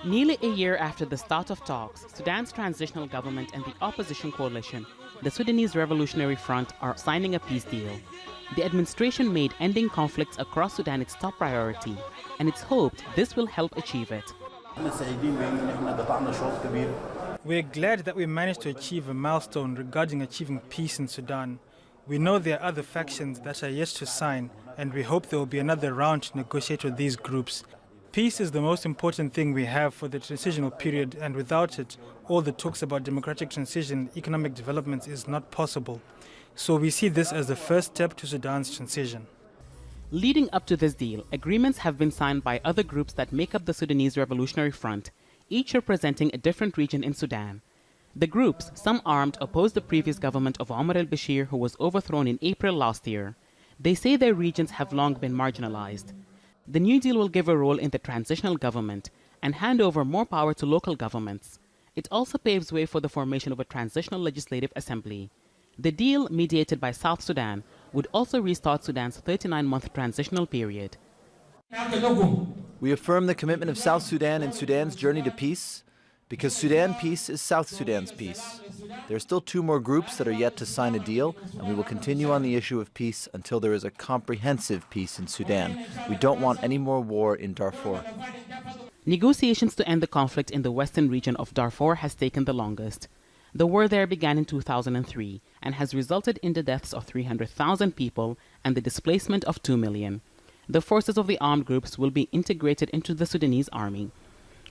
Nearly a year after the start of talks, Sudan's transitional government and the opposition coalition, the Sudanese Revolutionary Front, are signing a peace deal. The administration made ending conflicts across Sudan its top priority, and it's hoped this will help achieve it. We're glad that we managed to achieve a milestone regarding achieving peace in Sudan. We know there are other factions that are yet to sign, and we hope there will be another round to negotiate with these groups. Peace is the most important thing we have for the transitional period, and without it, all the talks about democratic transition and economic developments is not possible. So we see this as the first step to Sudan's transition. Leading up to this deal, agreements have been signed by other groups that make up the Sudanese Revolutionary Front, each representing a different region in Sudan. The groups, some armed, oppose the previous government of Omar al-Bashir, who was overthrown in April last year. They say their regions have long been marginalized. The new deal will give a role in the transitional government and hand over more power to local governments. It also paves way for the formation of a transitional legislative assembly. The deal, mediated by South Sudan, would also restart Sudan's 39-month transitional period. We affirm the commitment of South Sudan in Sudan's journey to peace, because Sudan peace is South Sudan's peace. There are still 2 more groups that are yet to sign a deal, and we will continue on the issue of peace until there is a comprehensive peace in Sudan. We don't want any more war in Darfur. Negotiations to end the conflict in the western region of Darfur has taken the longest. The war there began in 2003 and has resulted in the deaths of 300,000 people and the displacement of 2 million. The forces of the armed groups will be integrated into the Sudanese army.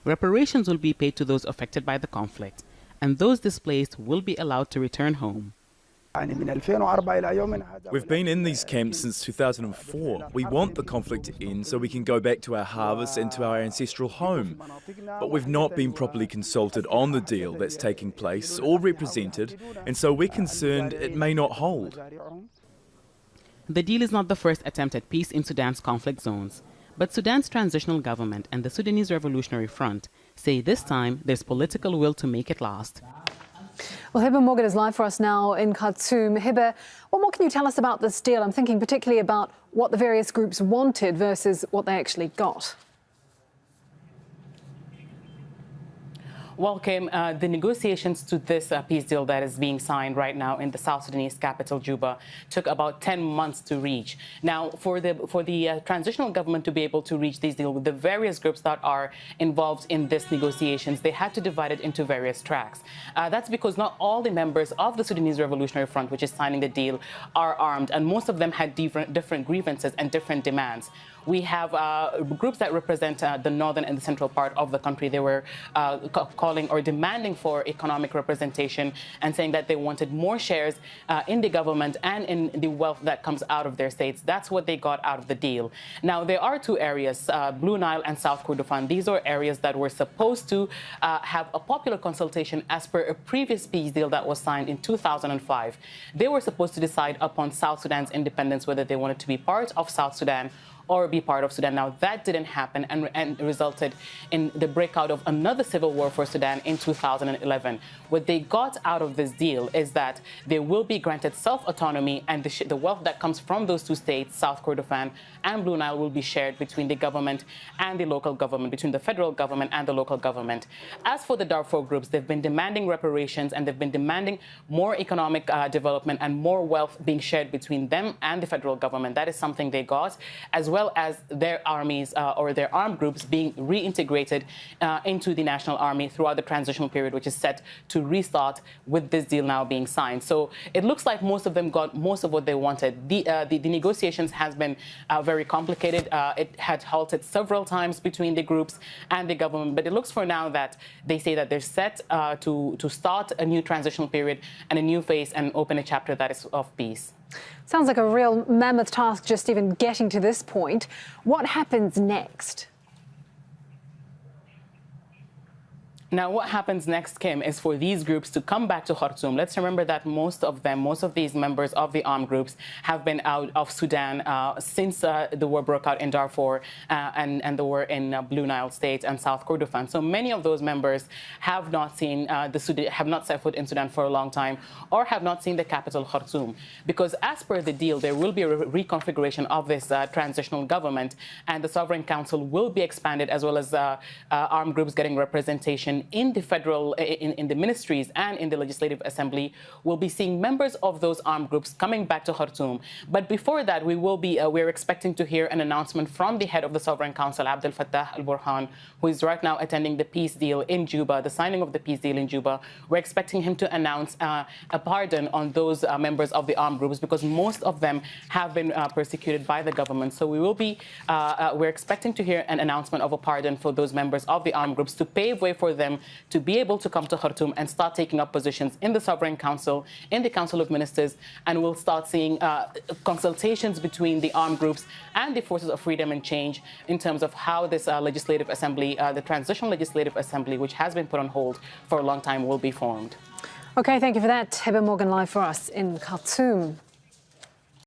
Reparations will be paid to those affected by the conflict, and those displaced will be allowed to return home. We've been in these camps since 2004. We want the conflict to end so we can go back to our harvest and to our ancestral home. But we've not been properly consulted on the deal that's taking place or represented, and so we're concerned it may not hold. The deal is not the first attempt at peace in Sudan's conflict zones, but Sudan's transitional government and the Sudanese Revolutionary Front say this time there's political will to make it last. Well, Hiba Morgan is live for us now in Khartoum. Hiba, what more can you tell us about this deal? I'm thinking particularly about what the various groups wanted versus what they actually got. Well, Kim, the negotiations to this peace deal that is being signed right now in the South Sudanese capital, Juba, took about 10 months to reach. Now, for the transitional government to be able to reach this deal with the various groups that are involved in this negotiations, they had to divide it into various tracks. That's because not all the members of the Sudanese Revolutionary Front, which is signing the deal, are armed, and most of them had different grievances and different demands. We have groups that represent the northern and the central part of the country. They were calling or demanding for economic representation and saying that they wanted more shares in the government and in the wealth that comes out of their states. That's what they got out of the deal. Now, there are 2 areas, Blue Nile and South Kordofan. These are areas that were supposed to have a popular consultation as per a previous peace deal that was signed in 2005. They were supposed to decide upon South Sudan's independence, whether they wanted to be part of South Sudan or be part of Sudan. Now, that didn't happen and resulted in the breakout of another civil war for Sudan in 2011. What they got out of this deal is that they will be granted self-autonomy, and the wealth that comes from those 2 states, South Kordofan and Blue Nile, will be shared between the government and the local government, between the federal government and the local government. As for the Darfur groups, they've been demanding reparations and they've been demanding more economic development and more wealth being shared between them and the federal government. That is something they got, as well as their armies or their armed groups being reintegrated into the national army throughout the transitional period, which is set to restart with this deal now being signed. So it looks like most of them got most of what they wanted. The negotiations has been very complicated. It had halted several times between the groups and the government, but it looks for now that they say that they're set to start a new transitional period and a new phase and open a chapter that is of peace. Sounds like a real mammoth task just even getting to this point. What happens next? Now, what happens next, Kim, is for these groups to come back to Khartoum. Let's remember that most of these members of the armed groups have been out of Sudan since the war broke out in Darfur and the war in Blue Nile State and South Kordofan. So many of those members have not seen have not set foot in Sudan for a long time, or have not seen the capital, Khartoum. Because as per the deal, there will be a reconfiguration of this transitional government, and the Sovereign Council will be expanded, as well as armed groups getting representation in the federal, in the ministries and in the Legislative Assembly. We'll be seeing members of those armed groups coming back to Khartoum. But before that, we're expecting to hear an announcement from the head of the Sovereign Council, Abdel Fattah al-Burhan, who is right now attending the peace deal in Juba, the signing of the peace deal in Juba. We're expecting him to announce a pardon on those members of the armed groups, because most of them have been persecuted by the government. So we're expecting to hear an announcement of a pardon for those members of the armed groups to pave way for them to be able to come to Khartoum and start taking up positions in the Sovereign Council, in the Council of Ministers, and we'll start seeing consultations between the armed groups and the Forces of Freedom and Change in terms of how this Legislative Assembly, the Transitional Legislative Assembly, which has been put on hold for a long time, will be formed. OK, thank you for that. Heba Morgan live for us in Khartoum.